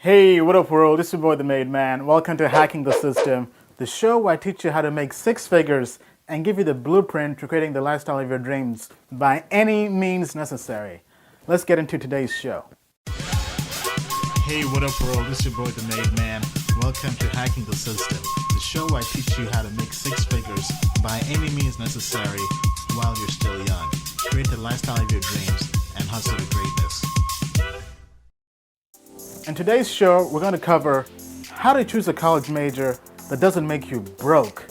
Hey, what up world? This is your boy the Made Man. Welcome to Hacking the System, the show where I teach you how to make six figures and give you the blueprint to creating the lifestyle of your dreams by any means necessary. Let's get into today's show. Hey, what up world? This is your boy the Made Man. Welcome to Hacking the System, the show where I teach you how to make six figures by any means necessary while you're still young. Create the lifestyle of your dreams and hustle to greatness. In today's show, we're going to cover how to choose a college major that doesn't make you broke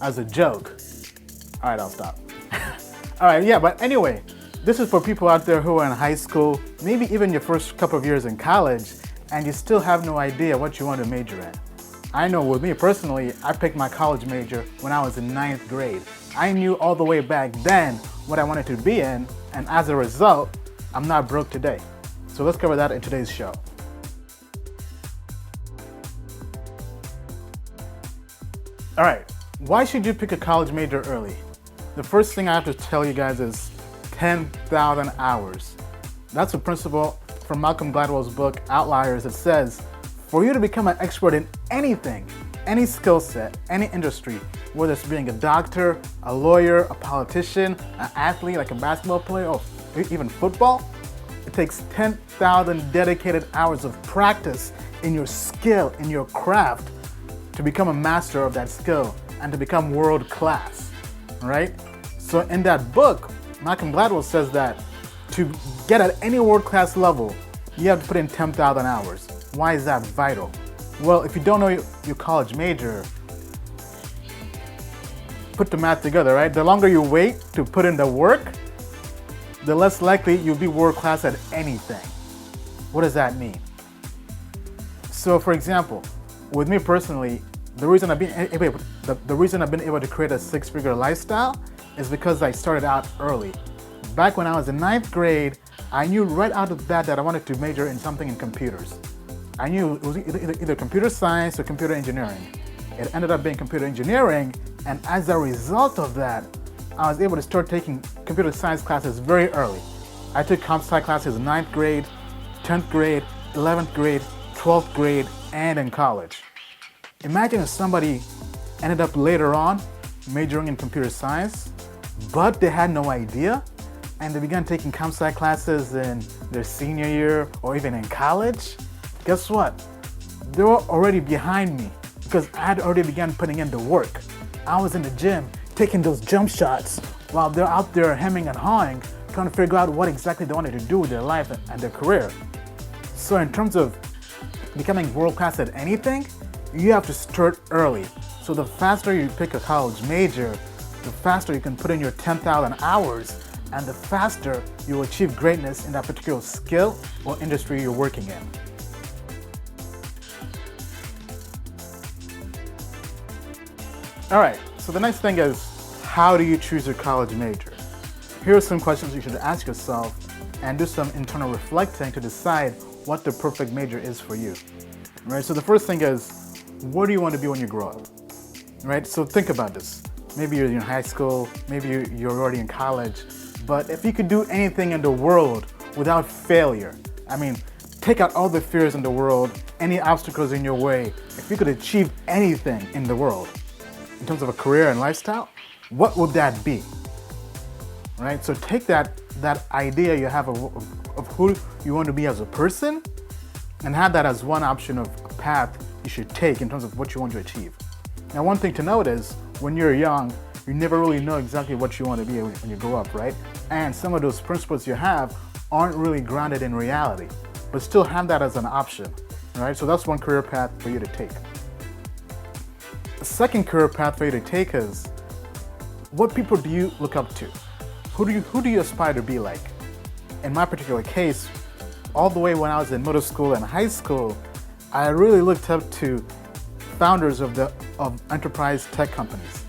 as a joke. All right, I'll stop. All right, yeah, but anyway, this is for people out there who are in high school, maybe even your first couple of years in college, and you still have no idea what you want to major in. I know with me personally, I picked my college major when I was in 9th grade. I knew all the way back then what I wanted to be in, and as a result, I'm not broke today. So let's cover that in today's show. All right, why should you pick a college major early? The first thing I have to tell you guys is 10,000 hours. That's a principle from Malcolm Gladwell's book, Outliers. It says, for you to become an expert in anything, any skill set, any industry, whether it's being a doctor, a lawyer, a politician, an athlete like a basketball player, or even football, it takes 10,000 dedicated hours of practice in your skill, in your craft, to become a master of that skill and to become world class, right? So in that book, Malcolm Gladwell says that to get at any world class level, you have to put in 10,000 hours. Why is that vital? Well, if you don't know your college major, put the math together, right? The longer you wait to put in the work, the less likely you'll be world class at anything. What does that mean? So for example, with me personally, the reason I've been able to create a six-figure lifestyle is because I started out early. Back when I was in 9th grade, I knew right out of the bat that I wanted to major in something in computers. I knew it was either computer science or computer engineering. It ended up being computer engineering, and as a result of that, I was able to start taking computer science classes very early. I took comp sci classes in 9th grade, 10th grade, 11th grade, 12th grade, and in college. Imagine if somebody ended up later on majoring in computer science, but they had no idea, and they began taking comp sci classes in their senior year or even in college. Guess what? They were already behind me because I had already begun putting in the work. I was in the gym taking those jump shots while they're out there hemming and hawing, trying to figure out what exactly they wanted to do with their life and their career. So in terms of becoming world class at anything, you have to start early. So the faster you pick a college major, the faster you can put in your 10,000 hours, and the faster you will achieve greatness in that particular skill or industry you're working in. All right, so the next thing is, how do you choose your college major? Here are some questions you should ask yourself and do some internal reflecting to decide what the perfect major is for you. Right, so the first thing is, what do you want to be when you grow up? Right, so think about this. Maybe you're in high school, maybe you're already in college, but if you could do anything in the world without failure, I mean, take out all the fears in the world, any obstacles in your way, if you could achieve anything in the world, in terms of a career and lifestyle, what would that be? Right, so take that idea you have of who you want to be as a person and have that as one option of a path you should take in terms of what you want to achieve. Now, one thing to note is when you're young, you never really know exactly what you want to be when you grow up, right? And some of those principles you have aren't really grounded in reality, but still have that as an option, right? So that's one career path for you to take. The second career path for you to take is, what people do you look up to? Who do you aspire to be like? In my particular case, all the way when I was in middle school and high school, I really looked up to founders of enterprise tech companies.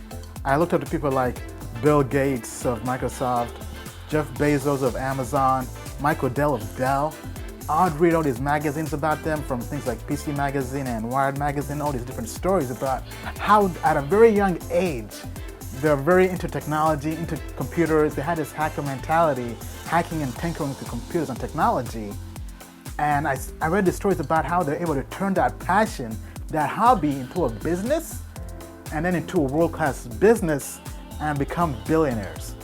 I looked up to people like Bill Gates of Microsoft, Jeff Bezos of Amazon, Michael Dell of Dell. I'd read all these magazines about them, from things like PC Magazine and Wired Magazine, all these different stories about how at a very young age, they're very into technology, into computers. They had this hacker mentality, hacking and tinkering with computers and technology. And I read the stories about how they're able to turn that passion, that hobby, into a business, and then into a world-class business, and become billionaires.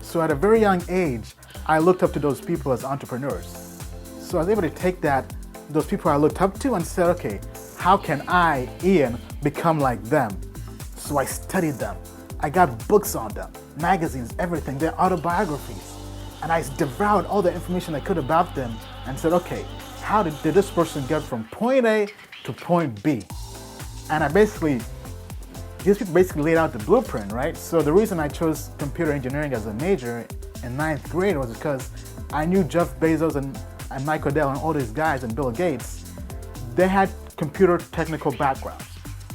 So at a very young age, I looked up to those people as entrepreneurs. So I was able to take those people I looked up to and said, okay, how can I, Ian, become like them? So I studied them. I got books on them, magazines, everything, their autobiographies. And I devoured all the information I could about them and said, okay, how did this person get from point A to point B? And these people basically laid out the blueprint, right? So the reason I chose computer engineering as a major in 9th grade was because I knew Jeff Bezos and Michael Dell and all these guys and Bill Gates, they had computer technical backgrounds.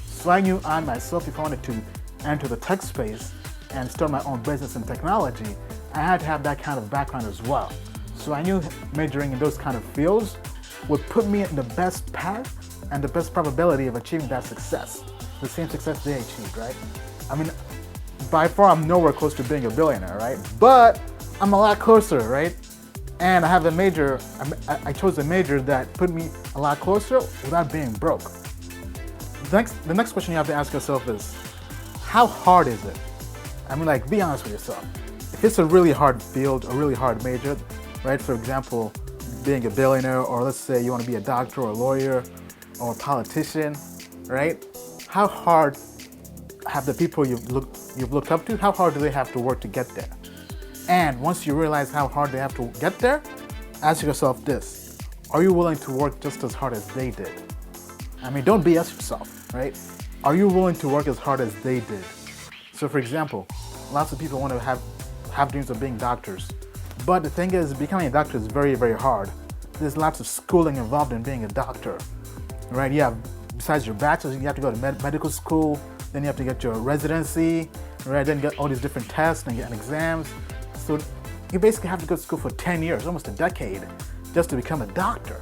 So I knew I myself, if I wanted to enter the tech space and start my own business in technology, I had to have that kind of background as well. So I knew majoring in those kind of fields would put me in the best path and the best probability of achieving that success, the same success they achieved, right? I mean, by far I'm nowhere close to being a billionaire, right? But I'm a lot closer, right? And I have a major, I chose a major that put me a lot closer without being broke. The next question you have to ask yourself is, how hard is it? I mean, like, be honest with yourself. If it's a really hard field, a really hard major, right? For example, being a billionaire, or let's say you want to be a doctor or a lawyer or a politician, right? How hard have the people you've looked up to, how hard do they have to work to get there? And once you realize how hard they have to get there, ask yourself this: are you willing to work just as hard as they did? I mean, don't BS yourself, right? Are you willing to work as hard as they did? So for example, lots of people want to have dreams of being doctors. But the thing is, becoming a doctor is very, very hard. There's lots of schooling involved in being a doctor, right? You have, besides your bachelor's, you have to go to medical school, then you have to get your residency, right? Then get all these different tests and get exams. So you basically have to go to school for 10 years, almost a decade, just to become a doctor.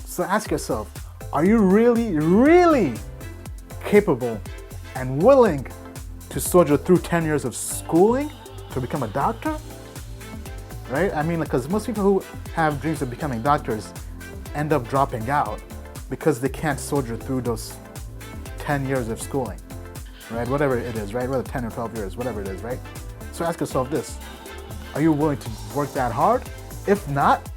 So ask yourself, are you really, really capable and willing to soldier through 10 years of schooling to become a doctor? Right? I mean, because most people who have dreams of becoming doctors end up dropping out because they can't soldier through those 10 years of schooling, right? Whatever it is, right? Whether 10 or 12 years, whatever it is, right? So ask yourself this: are you willing to work that hard? If not,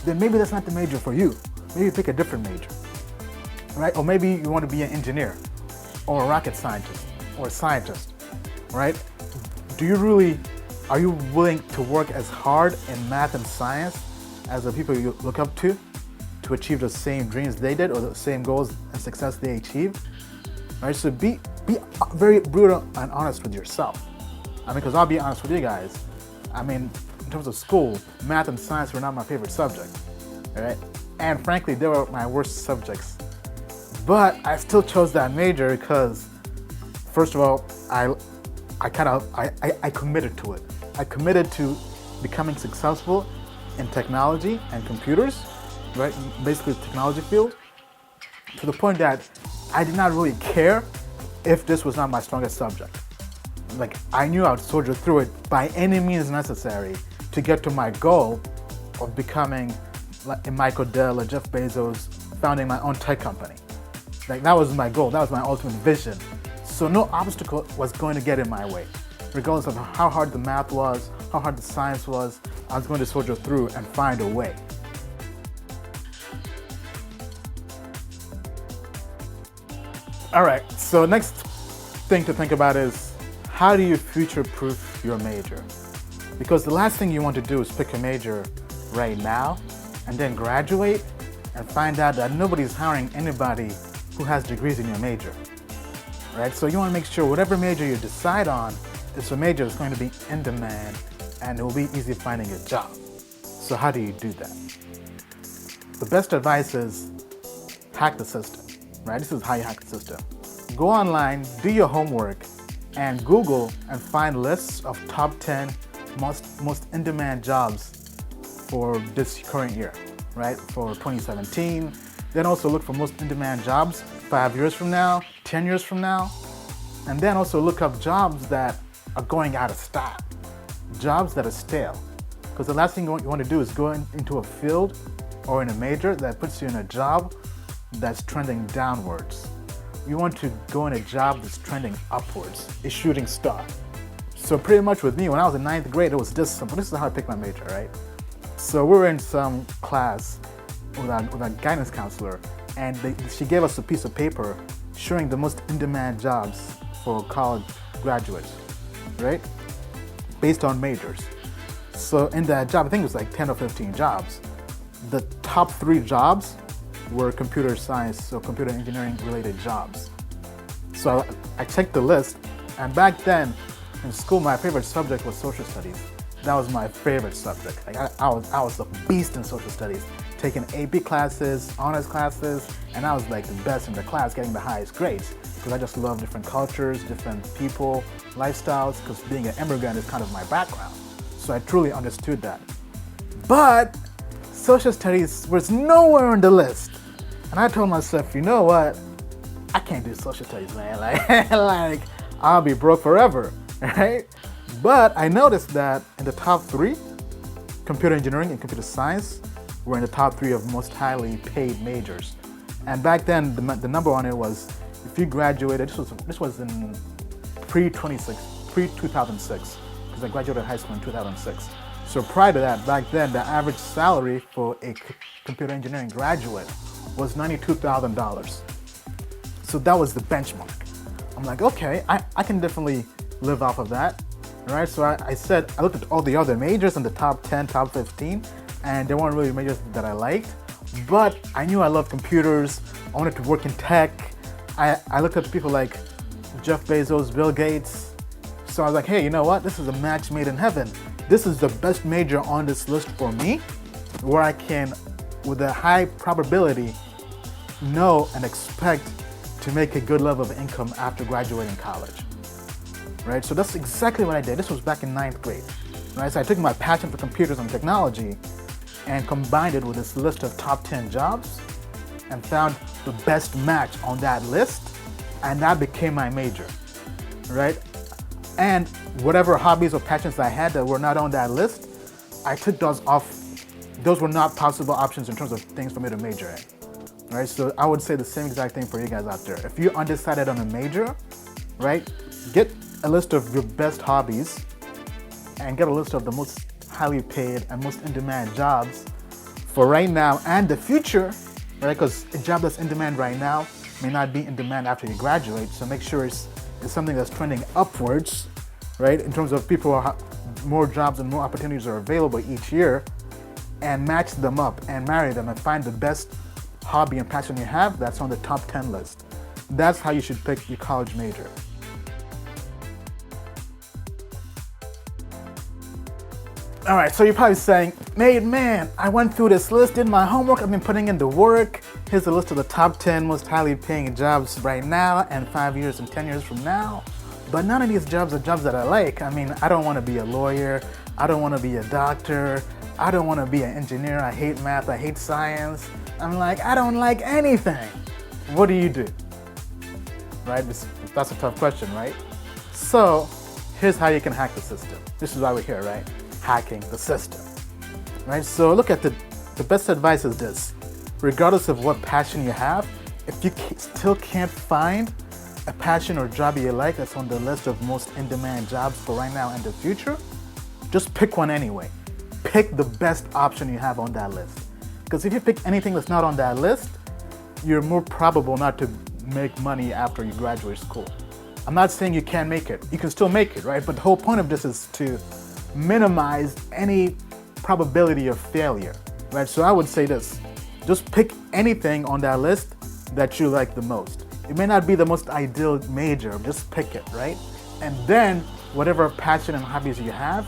then maybe that's not the major for you. Maybe pick a different major, right? Or maybe you want to be an engineer or a rocket scientist or a scientist, right? Are you willing to work as hard in math and science as the people you look up to achieve the same dreams they did or the same goals and success they achieved? Right? So be very brutal and honest with yourself. I mean, because I'll be honest with you guys. I mean, in terms of school, math and science were not my favorite subject, right? And frankly, they were my worst subjects. But I still chose that major because, first of all, I committed to it. I committed to becoming successful in technology and computers, right? Basically the technology field, to the point that I did not really care if this was not my strongest subject. Like, I knew I would soldier through it by any means necessary to get to my goal of becoming like a Michael Dell or Jeff Bezos, founding my own tech company. Like, that was my goal, that was my ultimate vision. So no obstacle was going to get in my way. Regardless of how hard the math was, how hard the science was, I was going to soldier through and find a way. All right, so next thing to think about is, how do you future-proof your major? Because the last thing you want to do is pick a major right now and then graduate and find out that nobody's hiring anybody who has degrees in your major, right? So you want to make sure whatever major you decide on, it's a major that's going to be in demand and it will be easy finding a job. So how do you do that? The best advice is hack the system, right? This is how you hack the system. Go online, do your homework, and Google and find lists of top 10 most in-demand jobs for this current year, right? For 2017. Then also look for most in-demand jobs 5 years from now, 10 years from now. And then also look up jobs that are going out of style, jobs that are stale. Because the last thing you want to do is go into a field or in a major that puts you in a job that's trending downwards. You want to go in a job that's trending upwards, a shooting star. So pretty much with me, when I was in 9th grade, it was this simple. This is how I picked my major, right? So we were in some class with our guidance counselor, and she gave us a piece of paper showing the most in-demand jobs for college graduates, right? Based on majors. So in that job, I think it was like 10 or 15 jobs. The top 3 jobs were computer science or computer engineering related jobs. So I checked the list, and back then in school, my favorite subject was social studies. That was my favorite subject. Like I was a beast in social studies, taking AP classes, honors classes, and I was like the best in the class, getting the highest grades because I just love different cultures, different people, lifestyles, because being an immigrant is kind of my background. So I truly understood that. But social studies was nowhere on the list. And I told myself, you know what? I can't do social studies, man. Like I'll be broke forever, right? But I noticed that in the top 3, computer engineering and computer science were in the top 3 of most highly paid majors. And back then, the number on it was, if you graduated, this was in pre-2006, because I graduated high school in 2006. So prior to that, back then, the average salary for a computer engineering graduate was $92,000. So that was the benchmark. I'm like, okay, I can definitely live off of that. All right, so I looked at all the other majors in the top 10, top 15, and there weren't really majors that I liked, but I knew I loved computers. I wanted to work in tech. I looked at people like Jeff Bezos, Bill Gates. So I was like, hey, you know what? This is a match made in heaven. This is the best major on this list for me, where I can, with a high probability, know and expect to make a good level of income after graduating college. Right, so that's exactly what I did. This was back in 9th grade. Right, so I took my passion for computers and technology and combined it with this list of top 10 jobs and found the best match on that list, and that became my major, right? And whatever hobbies or passions I had that were not on that list, I took those off. Those were not possible options in terms of things for me to major in, right? So I would say the same exact thing for you guys out there. If you're undecided on a major, right, get a list of your best hobbies and get a list of the most highly paid and most in-demand jobs for right now and the future, right? Because a job that's in demand right now may not be in demand after you graduate. So make sure it's something that's trending upwards, right? In terms of people, more jobs and more opportunities are available each year, and match them up and marry them and find the best hobby and passion you have that's on the top 10 list. That's how you should pick your college major. All right, so you're probably saying, man, I went through this list, did my homework, I've been putting in the work. Here's a list of the top 10 most highly paying jobs right now and 5 years and 10 years from now. But none of these jobs are jobs that I like. I mean, I don't want to be a lawyer. I don't want to be a doctor. I don't want to be an engineer. I hate math. I hate science. I'm like, I don't like anything. What do you do? Right? That's a tough question, right? So here's how you can hack the system. This is why we're here, right? Hacking the system, right? So look at the best advice is this: regardless of what passion you have, if you still can't find a passion or job you like that's on the list of most in-demand jobs for right now and the future, just pick one anyway. Pick the best option you have on that list. Because if you pick anything that's not on that list, you're more probable not to make money after you graduate school. I'm not saying you can't make it. You can still make it, right? But the whole point of this is to minimize any probability of failure, right? So I would say this: just pick anything on that list that you like the most. It may not be the most ideal major, just pick it, right? And then whatever passion and hobbies you have,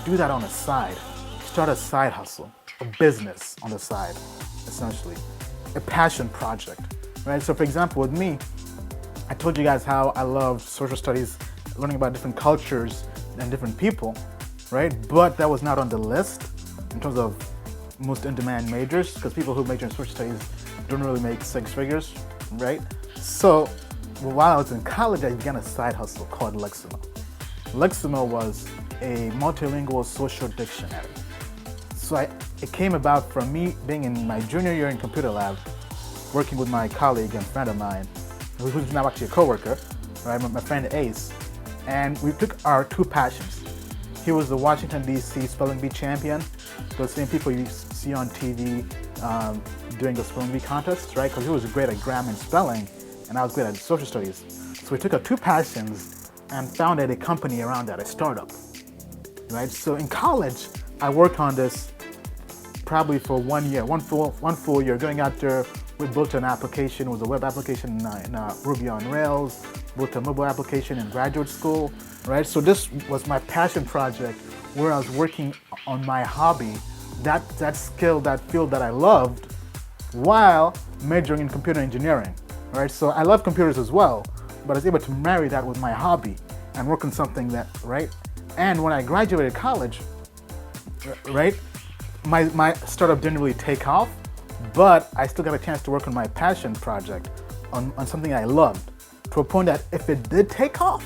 do that on the side. Start a side hustle, a business on the side, essentially, a passion project, right? So for example, with me, I told you guys how I love social studies, learning about different cultures and different people, right? But that was not on the list in terms of most in-demand majors, because people who major in social studies don't really make 6 figures, right? So while I was in college, I began a side hustle called Leximo. Leximo was a multilingual social dictionary. So it came about from me being in my junior year in computer lab, working with my colleague and friend of mine, who's now actually a coworker, right? My friend Ace, and we took our two passions. He was the Washington D.C. spelling bee champion, those same people you see on TV doing the spelling bee contests, right? Because he was great at grammar and spelling, and I was great at social studies. So we took our two passions and founded a company around that, a startup, right? So in college, I worked on this probably for 1 year, one full year, going out there. We built an application. It was a web application in Ruby on Rails, built a mobile application in graduate school, right? So this was my passion project where I was working on my hobby, that skill, that field that I loved, while majoring in computer engineering, right? So I love computers as well, but I was able to marry that with my hobby and work on something that, right? And when I graduated college, right, my startup didn't really take off, but I still got a chance to work on my passion project, on something I loved, to a point that if it did take off,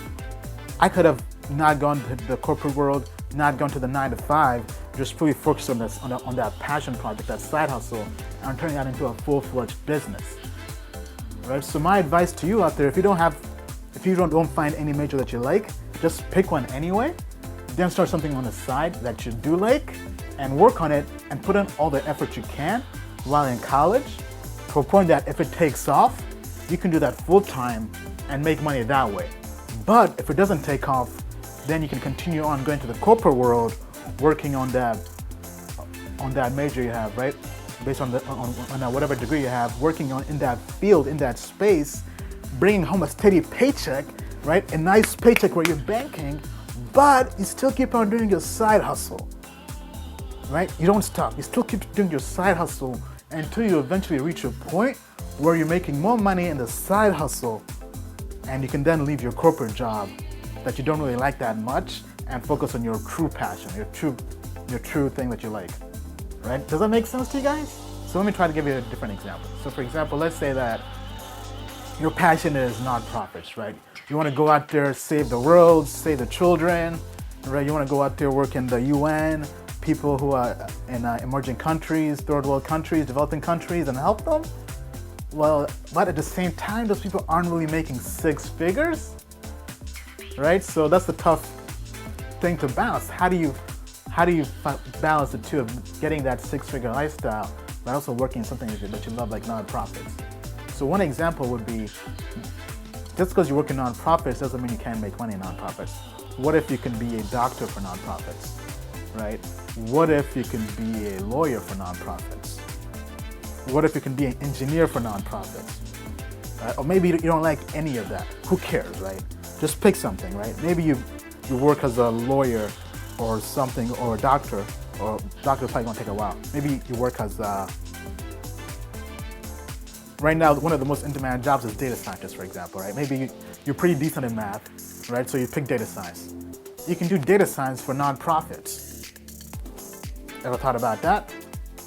I could have not gone to the corporate world, not gone to the 9 to 5, just fully focused on this, on that passion project, that side hustle, and turning that into a full-fledged business. Right? So my advice to you out there, if you don't find any major that you like, just pick one anyway, then start something on the side that you do like, and work on it and put in all the effort you can while in college, to a point that if it takes off, you can do that full-time and make money that way. But if it doesn't take off, then you can continue on going to the corporate world, working on that major you have, right? Based on whatever degree you have, working on in that field, in that space, bringing home a steady paycheck, right? A nice paycheck where you're banking, but you still keep on doing your side hustle, right? You don't stop. You still keep doing your side hustle until you eventually reach a point where you're making more money in the side hustle, and you can then leave your corporate job that you don't really like that much and focus on your true passion, your true thing that you like, right? Does that make sense to you guys? So let me try to give you a different example. So for example, let's say that your passion is nonprofits, right? You want to go out there, save the world, save the children, right? You want to go out there, work in the UN, people who are in emerging countries, third world countries, developing countries, and help them. Well, but at the same time, those people aren't really making six figures, right? So that's the tough thing to balance. How do you balance the two of getting that six-figure lifestyle, but also working in something that you love, like nonprofits? So one example would be, just because you work in nonprofits doesn't mean you can't make money in nonprofits. What if you can be a doctor for nonprofits, right? What if you can be a lawyer for nonprofits? What if you can be an engineer for nonprofits? Right? Or maybe you don't like any of that. Who cares, right? Just pick something, right? Maybe you work as a lawyer or something, or a doctor, or doctor's probably gonna take a while. Maybe you work as, right now, one of the most in-demand jobs is data scientist, for example, right? Maybe you're pretty decent in math, right? So you pick data science. You can do data science for nonprofits. Ever thought about that,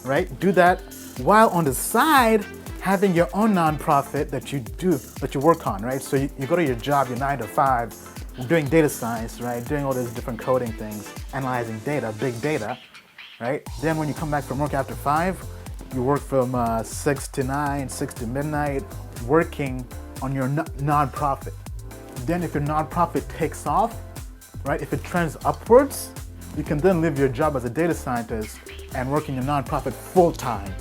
right? Do that while on the side having your own nonprofit that you work on, right? So you go to your job, your 9 to 5, doing data science, right? Doing all these different coding things, analyzing data, big data, right? Then when you come back from work after 5, you work from 6 to 9, 6 to midnight, working on your nonprofit. Then if your nonprofit takes off, right? If it trends upwards, you can then leave your job as a data scientist and work in your nonprofit full time.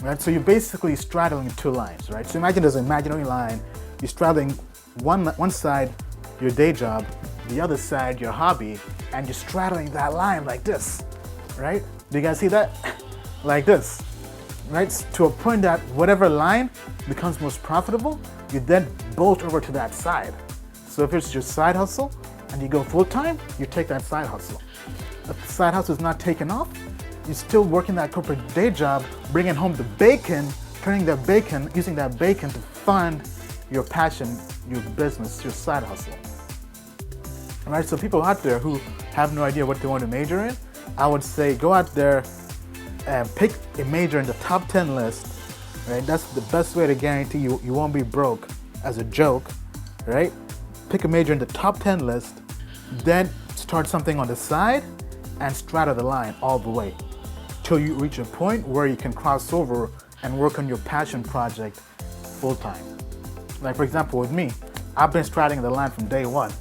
Right? So you're basically straddling two lines, right? So imagine there's an imaginary line. You're straddling one side, your day job, the other side, your hobby, and you're straddling that line like this, right? Do you guys see that? Like this, right? To a point that whatever line becomes most profitable, you then bolt over to that side. So if it's your side hustle and you go full time, you take that side hustle. If the side hustle is not taking off, you're still working that corporate day job, bringing home the bacon, using that bacon to fund your passion, your business, your side hustle. All right, so people out there who have no idea what they want to major in, I would say go out there and pick a major in the top 10 list, right? That's the best way to guarantee you won't be broke as a joke, right? Pick a major in the top 10 list, then start something on the side and straddle the line all the way. till you reach a point where you can cross over and work on your passion project full time. Like for example, with me, I've been straddling the line from day one,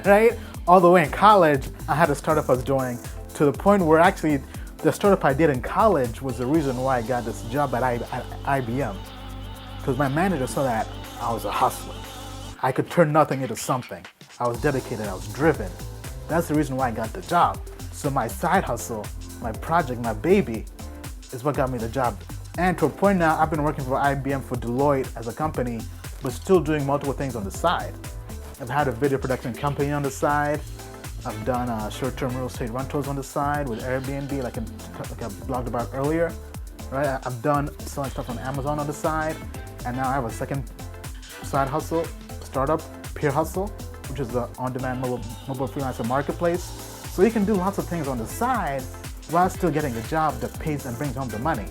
right? All the way in college, I had a startup I was doing to the point where actually the startup I did in college was the reason why I got this job at IBM. Because my manager saw that I was a hustler. I could turn nothing into something. I was dedicated, I was driven. That's the reason why I got the job. So my side hustle, my project, my baby is what got me the job. And to a point now, I've been working for IBM, for Deloitte as a company, but still doing multiple things on the side. I've had a video production company on the side. I've done short-term real estate rentals on the side with Airbnb, like I blogged about earlier. Right? I've done selling stuff on Amazon on the side, and now I have a second side hustle, startup, Peer Hustle, which is the on-demand mobile freelancer marketplace. So you can do lots of things on the side while still getting a job that pays and brings home the money.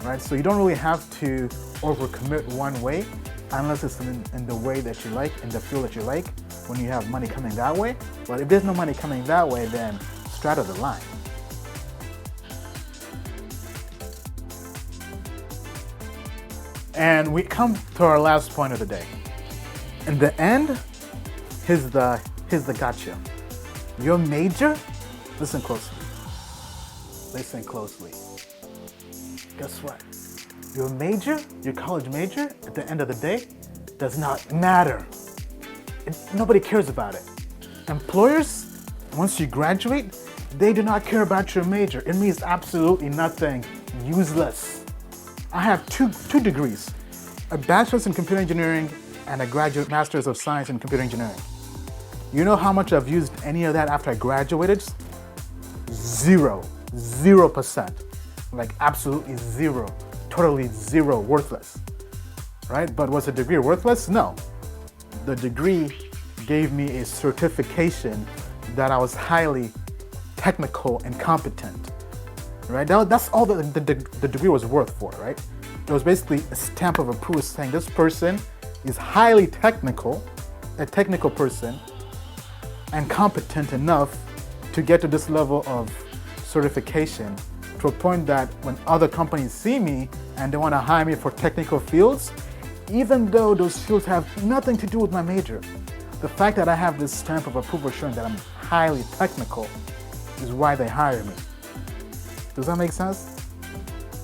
Right? So you don't really have to overcommit one way unless it's in the way that you like, in the field that you like, when you have money coming that way. But if there's no money coming that way, then straddle the line. And we come to our last point of the day. In the end, here's the gotcha. Your major, listen closely. Listen closely. Guess what? Your major, your college major, at the end of the day, does not matter. Nobody cares about it. Employers, once you graduate, they do not care about your major. It means absolutely nothing. Useless. I have two degrees, a bachelor's in computer engineering and a graduate master's of science in computer engineering. You know how much I've used any of that after I graduated? 0%. Like absolutely zero. Totally zero, worthless, right? But was the degree worthless? No. The degree gave me a certification that I was highly technical and competent, right? That's all the degree was worth for, right? It was basically a stamp of approval saying this person is highly technical, a technical person, and competent enough to get to this level of certification, to a point that when other companies see me and they want to hire me for technical fields, even though those fields have nothing to do with my major, the fact that I have this stamp of approval showing that I'm highly technical is why they hire me. Does that make sense?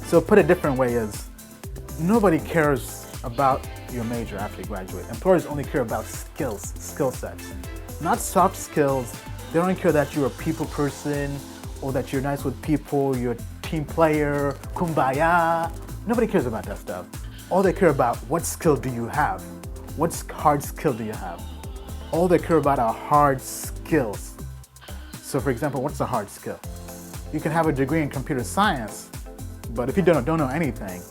So put a different way is, nobody cares about your major after you graduate. Employers only care about skill sets, not soft skills. They don't care that you're a people person or that you're nice with people, you're a team player, kumbaya. Nobody cares about that stuff. All they care about, what skill do you have? What hard skill do you have? All they care about are hard skills. So for example, what's a hard skill? You can have a degree in computer science, but if you don't know anything,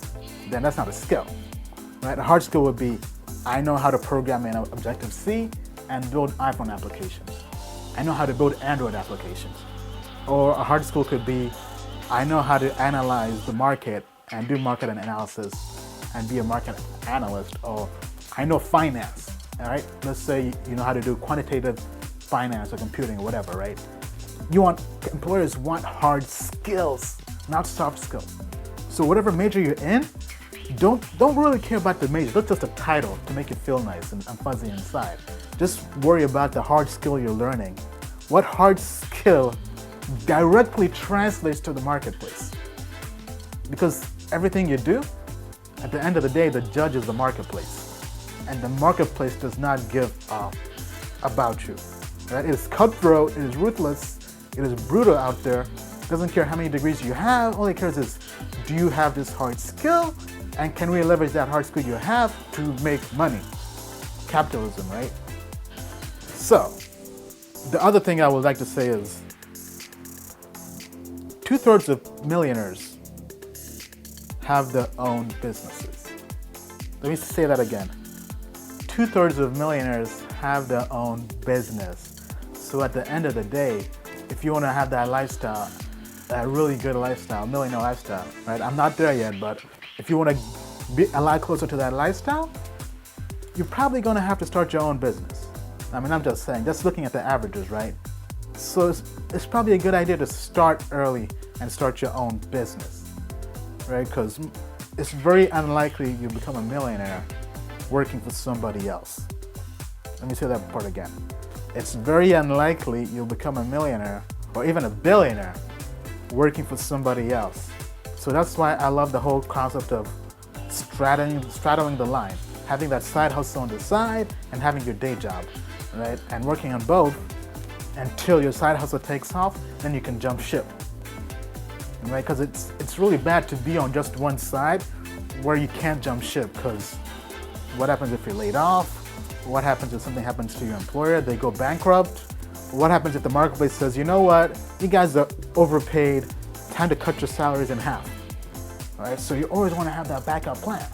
then that's not a skill, right? A hard skill would be, I know how to program in Objective-C and build iPhone applications. I know how to build Android applications. Or a hard skill could be, I know how to analyze the market and do market analysis and be a market analyst. Or I know finance, all right? Let's say you know how to do quantitative finance or computing or whatever, right? Employers want hard skills, not soft skills. So whatever major you're in, don't really care about the major. That's just a title to make it feel nice and fuzzy inside. Just worry about the hard skill you're learning. What hard skill directly translates to the marketplace? Because everything you do, at the end of the day, the judge is the marketplace. And the marketplace does not give about you. Right? It is cutthroat, it is ruthless, it is brutal out there. It doesn't care how many degrees you have. All it cares is, do you have this hard skill? And can we leverage that hard skill you have to make money? Capitalism, right? So, the other thing I would like to say is, 2/3 of millionaires have their own businesses. Let me say that again. 2/3 of millionaires have their own business. So at the end of the day, if you want to have that lifestyle, that really good lifestyle, millionaire lifestyle, right? I'm not there yet, but if you want to be a lot closer to that lifestyle, you're probably going to have to start your own business. I mean, I'm just saying, just looking at the averages, right? So it's probably a good idea to start early and start your own business, right? Because it's very unlikely you become a millionaire working for somebody else. Let me say that part again. It's very unlikely you'll become a millionaire or even a billionaire working for somebody else. So that's why I love the whole concept of straddling the line, having that side hustle on the side and having your day job, right? And working on both until your side hustle takes off, then you can jump ship, right? Because it's really bad to be on just one side where you can't jump ship, because what happens if you're laid off? What happens if something happens to your employer? They go bankrupt? What happens if the marketplace says, you know what, you guys are overpaid, time to cut your salaries in half, right? So you always want to have that backup plan.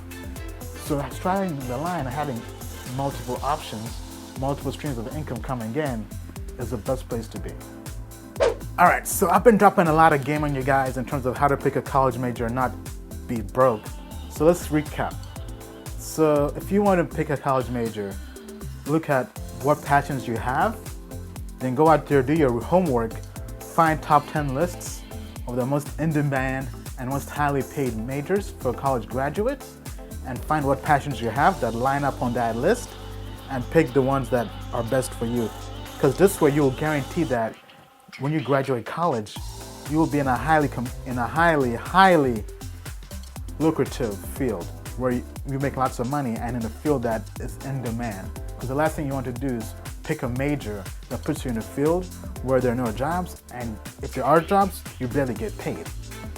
So straddling the line and having multiple options, multiple streams of income coming in is the best place to be. All right, so I've been dropping a lot of game on you guys in terms of how to pick a college major and not be broke. So let's recap. So if you want to pick a college major, look at what passions you have, then go out there, do your homework, find top 10 lists of the most in-demand and most highly paid majors for college graduates, and find what passions you have that line up on that list, and pick the ones that are best for you. Because this way you'll guarantee that when you graduate college, you will be in a highly lucrative field where you make lots of money, and in a field that is in demand. Because the last thing you want to do is pick a major that puts you in a field where there are no jobs, and if there are jobs, you barely get paid,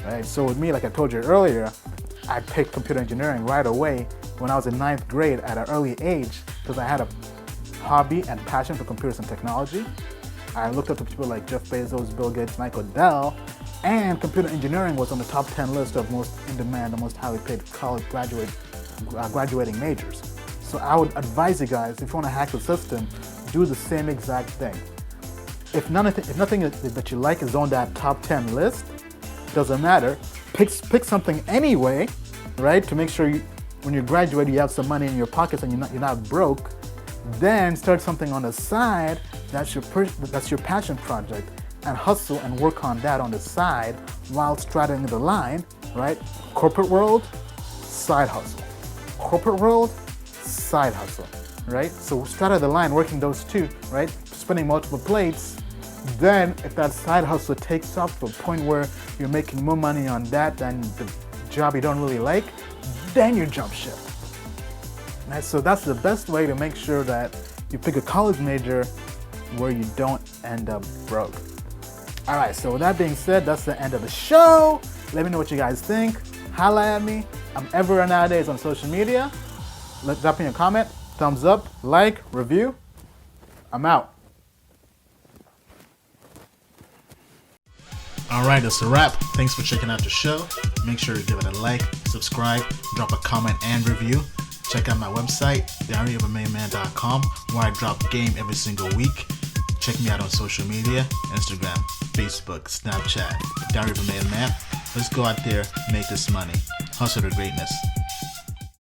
right? So with me, like I told you earlier, I picked computer engineering right away when I was in 9th grade at an early age, because I had a hobby and passion for computers and technology. I looked up to people like Jeff Bezos, Bill Gates, Michael Dell, and computer engineering was on the top 10 list of most in-demand and most highly paid college graduating majors. So I would advise you guys, if you want to hack the system, do the same exact thing. If nothing that you like is on that top 10 list, doesn't matter, pick something anyway, right? To make sure when you graduate, you have some money in your pockets and you're not broke. Then start something on the side that's your passion project, and hustle and work on that on the side while straddling the line, right? Corporate world, side hustle. Corporate world, side hustle, right? So straddle the line, working those two, right? Spinning multiple plates. Then if that side hustle takes off to a point where you're making more money on that than the job you don't really like, then you jump ship. Right? So that's the best way to make sure that you pick a college major where you don't end up broke. All right, so with that being said, that's the end of the show. Let me know what you guys think. Holla at me. I'm everywhere nowadays on social media. Drop me a comment, thumbs up, like, review. I'm out. All right, that's a wrap. Thanks for checking out the show. Make sure to give it a like, subscribe, drop a comment and review. Check out my website, diaryofaMailman.com, where I drop game every single week. Check me out on social media, Instagram, Facebook, Snapchat, Diary of a Mailman. Let's go out there, make this money. Hustle to greatness.